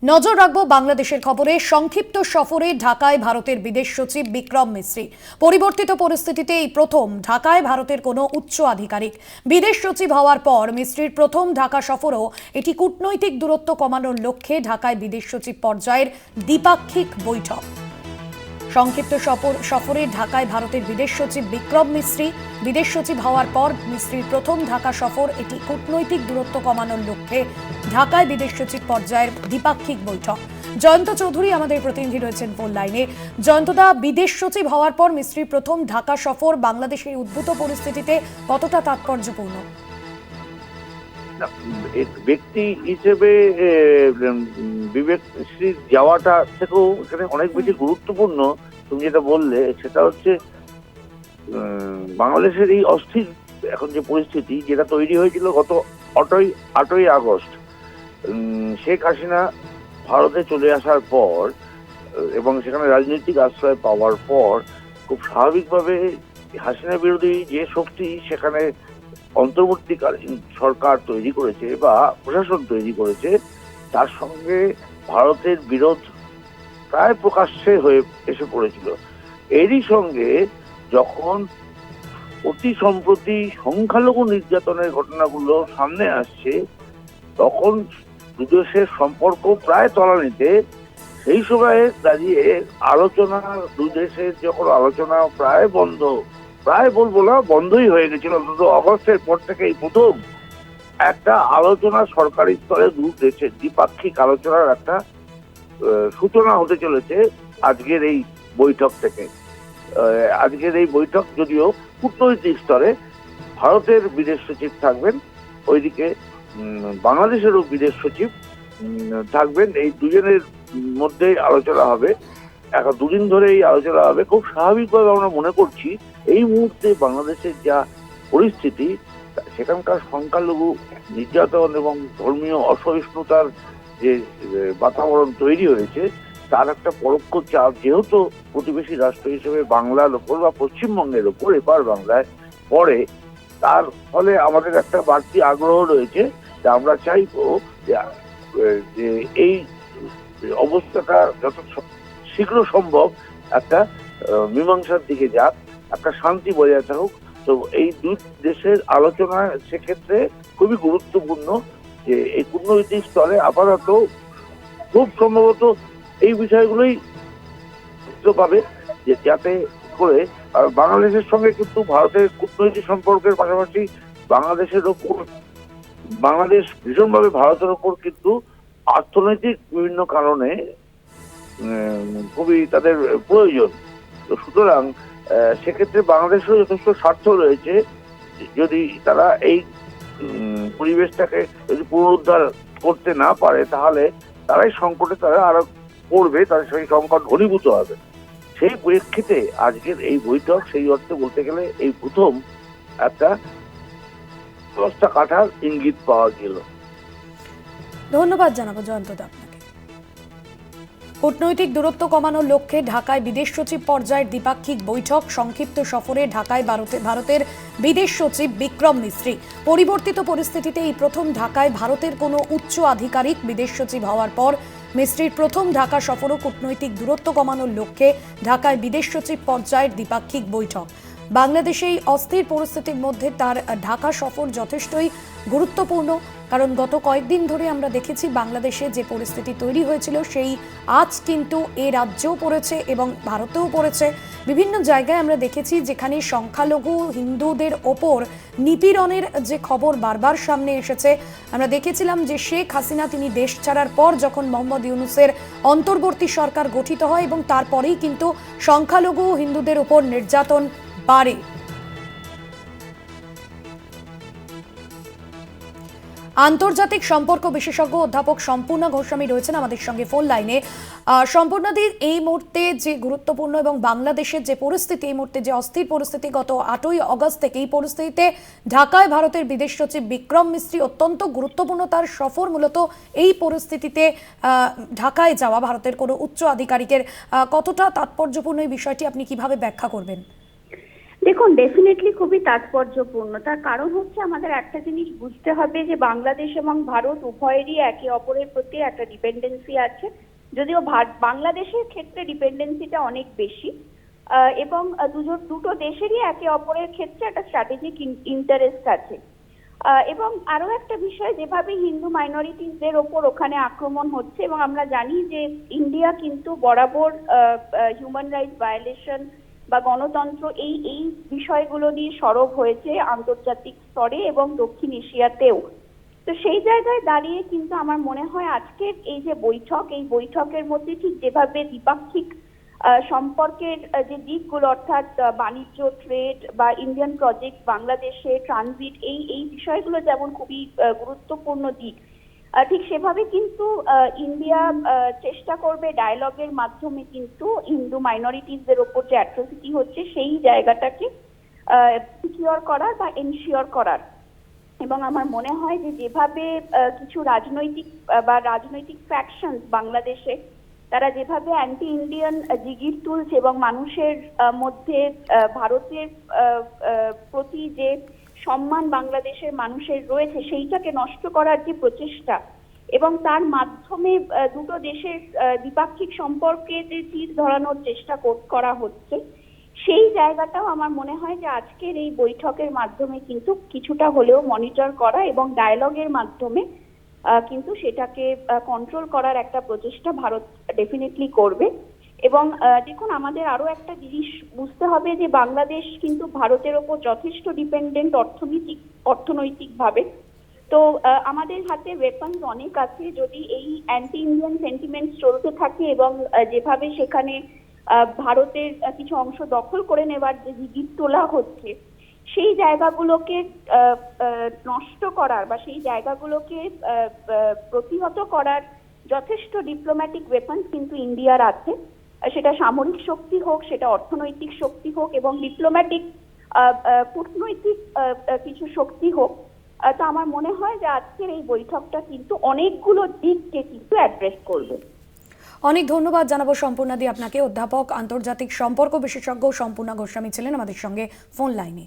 নজর রাখবো বাংলাদেশের খবরে। সংক্ষিপ্ত সফরে ঢাকায় ভারতের বিদেশ সচিব বিক্রম মিশ্রি। পরিবর্তিত পরিস্থিতিতে এই প্রথম ঢাকায় ভারতের কোনো উচ্চ আধিকারিক বিদেশ সচিব হওয়ার পর মিশ্রির প্রথম ঢাকা সফরও এটি কূটনৈতিক দূরত্ব কমানোর লক্ষ্যে ঢাকায় বিদেশ সচিব পর্যায়ের দ্বিপাক্ষিক বৈঠক। সংক্ষিপ্ত সফরে ঢাকায় ভারতের বিদেশ সচিব বিক্রম মিশ্রি। বিদেশ সচিব হওয়ার পর মিশ্রির প্রথম ঢাকা সফর এটি কূটনৈতিক দূরত্ব কমানোর লক্ষ্যে ঢাকায় বিদেশ সচিব পর্যায়ের দ্বিপাক্ষিক বৈঠক। জয়ন্ত চৌধুরী আমাদের প্রতিনিধি রয়েছেন ফোন লাইনে। জয়ন্তদা, বিদেশ সচিব হওয়ার পর মিশ্রির প্রথম ঢাকা সফর বাংলাদেশের উদ্ভূত পরিস্থিতিতে কতটা তাৎপর্যপূর্ণ? ব্যক্তি হিসেবে বিবেক শ্রীর যাওয়াটা থেকেও এখানে অনেক বেশি গুরুত্বপূর্ণ। তুমি যেটা বললে সেটা হচ্ছে বাংলাদেশের এই অস্থির এখন যে পরিস্থিতি যেটা তৈরি হয়েছিল গত 8ই আগস্ট শেখ হাসিনা ভারতে চলে আসার পর এবং সেখানে রাজনৈতিক আশ্রয় পাওয়ার পর খুব স্বাভাবিকভাবে হাসিনা বিরোধী যে শক্তি সেখানে অন্তর্বর্তীকালীন সরকার তৈরি করেছে বা প্রশাসন তৈরি করেছে, তার সঙ্গে ভারতের বিরোধ প্রায় প্রকাশ্যে হয়ে এসে পড়েছিল। এরই সঙ্গে যখন অতি সম্প্রতি সংখ্যালঘু নির্যাতনের ঘটনাগুলো সামনে আসছে, তখন দুদেশের সম্পর্ক প্রায় তলানিতে। সেই সময়ে দাঁড়িয়ে আলোচনা, দুই দেশের যখন আলোচনা প্রায় বলবো না, বন্ধই হয়ে গেছিল। অন্তত অগস্টের পর থেকে এই প্রথম একটা আলোচনা সরকারি স্তরে দুই দেশের দ্বিপাক্ষিক আলোচনার একটা সূচনা হতে চলেছে আজকের এই বৈঠক থেকে। আজকের এই বৈঠক যদিও কূটনৈতিক স্তরে, ভারতের বিদেশ সচিব থাকবেন, ওইদিকে বাংলাদেশেরও বিদেশ সচিব থাকবেন। এই দুজনের মধ্যে আলোচনা হবে। এখন দুদিন ধরে এই আলোচনা হবে। খুব স্বাভাবিকভাবে আমরা মনে করছি এই মুহূর্তে বাংলাদেশের যা পরিস্থিতি, সেখানকার সংখ্যালঘু নির্যাতন এবং ধর্মীয় অসহিষ্ণুতার যে বাতাবরণ তৈরি হয়েছে, তার একটা পরোক্ষ চাপ যেহেতু প্রতিবেশী রাষ্ট্র হিসেবে বাংলার ওপর বা পশ্চিমবঙ্গের ওপর এপার বাংলায় পড়ে, তার ফলে আমাদের একটা বাড়তি আগ্রহ রয়েছে যে আমরা চাইবো যে এই অবস্থাটা যত শীঘ্র সম্ভব একটা মীমাংসার দিকে যাক, একটা শান্তি বজায় থাকুক। তো এই দুই দেশের আলোচনা সেক্ষেত্রে খুবই গুরুত্বপূর্ণ যে এই কূটনৈতিক স্তরে আপাতত খুব সম্ভবত এই বিষয়গুলোই পাবে, যে যাতে করে বাংলাদেশের সঙ্গে কিন্তু ভারতের কূটনৈতিক সম্পর্কের পাশাপাশি বাংলাদেশ ভীষণভাবে ভারতের ওপর কিন্তু অর্থনৈতিক বিভিন্ন কারণে খুবই তাদের প্রয়োজন। তো সুতরাং সেক্ষেত্রে বাংলাদেশেরও যথেষ্ট স্বার্থ রয়েছে যদি তারা এই পরিবেশটাকে যদি পুনরুদ্ধার করতে না পারে, তাহলে তারাই সংকটে আরো পড়বে, তাদের সেই সংকট ঘনীভূত হবে। সেই প্রেক্ষিতে আজকের এই বৈঠক সেই অর্থে বলতে গেলে এই প্রথম একটা ব্যবস্থা কাটার ইঙ্গিত পাওয়া গেল। ধন্যবাদ জানাবো জয়ন্তদা আপনাকে। কূটনৈতিক দূরত্ব কমানোর লক্ষ্যে ঢাকায় বিদেশ সচিব পর্যায়ের দ্বিপাক্ষিক বৈঠক। সংক্ষিপ্ত সফরে ঢাকায় ভারতের বিদেশ সচিব বিক্রম মিশ্রি। পরিবর্তিত পরিস্থিতিতে এই প্রথম ঢাকায় ভারতের কোনো উচ্চ আধিকারিক বিদেশ সচিব হওয়ার পর মিশ্রির প্রথম ঢাকা সফরও কূটনৈতিক দূরত্ব কমানোর লক্ষ্যে ঢাকায় বিদেশ সচিব পর্যায়ের দ্বিপাক্ষিক বৈঠক। বাংলাদেশে এই অস্থির পরিস্থিতির মধ্যে তার ঢাকা সফর যথেষ্টই গুরুত্বপূর্ণ, কারণ গত কয়েকদিন ধরে আমরা দেখেছি বাংলাদেশে যে পরিস্থিতি তৈরি হয়েছিল সেই আজ কিন্তু এ রাজ্যেও পড়েছে এবং ভারতেও পড়েছে। বিভিন্ন জায়গায় আমরা দেখেছি যেখানে সংখ্যালঘু হিন্দুদের ওপর নিপীড়নের যে খবর বারবার সামনে এসেছে। আমরা দেখেছিলাম যে শেখ হাসিনা তিনি দেশ ছাড়ার পর যখন মোহাম্মদ ইউনূসের অন্তর্বর্তী সরকার গঠিত হয় এবং তারপরেই কিন্তু সংখ্যালঘু হিন্দুদের ওপর নির্যাতন বাড়ে। আন্তর্জাতিক সম্পর্ক বিশেষজ্ঞ অধ্যাপক সম্পূর্ণা গোস্বামী রয়েছেন আমাদের সঙ্গে ফোন লাইনে। সম্পূর্ণাদি, এই মুহূর্তে যে গুরুত্বপূর্ণ এবং বাংলাদেশের যে পরিস্থিতি, এই মুহূর্তে যে অস্থির পরিস্থিতি গত 8ই আগস্ট থেকে, এই পরিস্থিতিতে ঢাকায় ভারতের বিদেশ সচিব বিক্রম মিশ্রি অত্যন্ত গুরুত্বপূর্ণ। তার সফর মূলত এই পরিস্থিতিতে ঢাকায় যাওয়া ভারতের কোনো উচ্চ আধিকারিকের কতটা তাৎপর্যপূর্ণ, এই বিষয়টি আপনি কিভাবে ব্যাখ্যা করবেন? দেখুন, ডেফিনেটলি খুবই তাৎপর্যপূর্ণ। তার কারণ হচ্ছে আমাদের একটা জিনিস বুঝতে হবে যে বাংলাদেশ এবং ভারত উভয়েরই একে অপরের প্রতি একটা ডিপেন্ডেন্সি আছে। যদিও বাংলাদেশের ক্ষেত্রে ডিপেন্ডেন্সিটা অনেক বেশি, এবং দুটো দেশেরই একে অপরের ক্ষেত্রে একটা স্ট্র্যাটেজিক ইন্টারেস্ট আছে। এবং আরো একটা বিষয়, যেভাবে হিন্দু মাইনরিটিসদের ওপর ওখানে আক্রমণ হচ্ছে, এবং আমরা জানি যে ইন্ডিয়া কিন্তু বরাবর হিউম্যান রাইটস ভায়োলেশন বা গণতন্ত্র এই বিষয়গুলো নিয়ে সরব হয়েছে আন্তর্জাতিক স্তরে এবং দক্ষিণ এশিয়াতেও। তো সেই জায়গায় দাঁড়িয়ে কিন্তু আমার মনে হয় আজকের এই যে বৈঠক, এই বৈঠকের মধ্যে ঠিক যেভাবে দ্বিপাক্ষিক সম্পর্কের যে দিকগুলো, অর্থাৎ বাণিজ্য, ট্রেড বা ইন্ডিয়ান প্রজেক্ট বাংলাদেশে, ট্রানজিট, এই বিষয়গুলো যেমন খুবই গুরুত্বপূর্ণ দিক, ঠিক সেভাবে কিন্তু ইন্ডিয়া চেষ্টা করবে ডায়ালগের মাধ্যমে কিন্তু হিন্দু মাইনরিটিসদের ওপর যে অ্যাট্রোসিটি হচ্ছে সেই জায়গাটাকে সিকিউর করার বা এনশিওর করার। এবং আমার মনে হয় যে যেভাবে কিছু রাজনৈতিক ফ্যাকশনস বাংলাদেশে, তারা যেভাবে অ্যান্টি ইন্ডিয়ান জিগির তুলছে এবং মানুষের মধ্যে ভারতের প্রতি যে সম্মান বাংলাদেশের মানুষের রয়েছে সেইটাকে নষ্ট করার যে প্রচেষ্টা, এবং তার মাধ্যমে দুটো দেশের দ্বিপাক্ষিক সম্পর্কে যে তীর ধরানোর চেষ্টা করা হচ্ছে, সেই জায়গাটাও আমার মনে হয় যে আজকের এই বৈঠকের মাধ্যমে কিন্তু কিছুটা হলেও মনিটর করা এবং ডায়ালগের মাধ্যমে কিন্তু সেটাকে কন্ট্রোল করার একটা প্রচেষ্টা ভারত ডেফিনেটলি করবে। এবং দেখুন, আমাদের আরো একটা জিনিস বুঝতে হবে যে বাংলাদেশ কিন্তু ভারতের ওপর যথেষ্ট ডিপেন্ডেন্ট অর্থনৈতিকভাবে। তো আমাদের হাতে ওয়েপন্স অনেক আছে। যদি এই অ্যান্টি ইন্ডিয়ান সেন্টিমেন্টস চলতে থাকে এবং যেভাবে সেখানে ভারতের কিছু অংশ দখল করে নেবার যে জিগির তোলা হচ্ছে, সেই জায়গাগুলোকে নষ্ট করার বা সেই জায়গাগুলোকে প্রতিহত করার যথেষ্ট ডিপ্লোম্যাটিক ওয়েপন্স কিন্তু ইন্ডিয়ার আছে। সেটা সামরিক শক্তি হোক, সেটা অর্থনৈতিক শক্তি হোক, এবং ডিপ্লোম্যাটিক কূটনৈতিক কিছু শক্তি হোক। তো আমার মনে হয় যে আজকের এই বৈঠকটা কিন্তু অনেকগুলো দিককে কিন্তু অ্যাড্রেস করবে। অনেক ধন্যবাদ জানাবো সম্পূর্ণাদি আপনাকে। অধ্যাপক, আন্তর্জাতিক সম্পর্ক বিশেষজ্ঞ সম্পূর্ণা গোস্বামী ছিলেন আমাদের সঙ্গে ফোন লাইনে।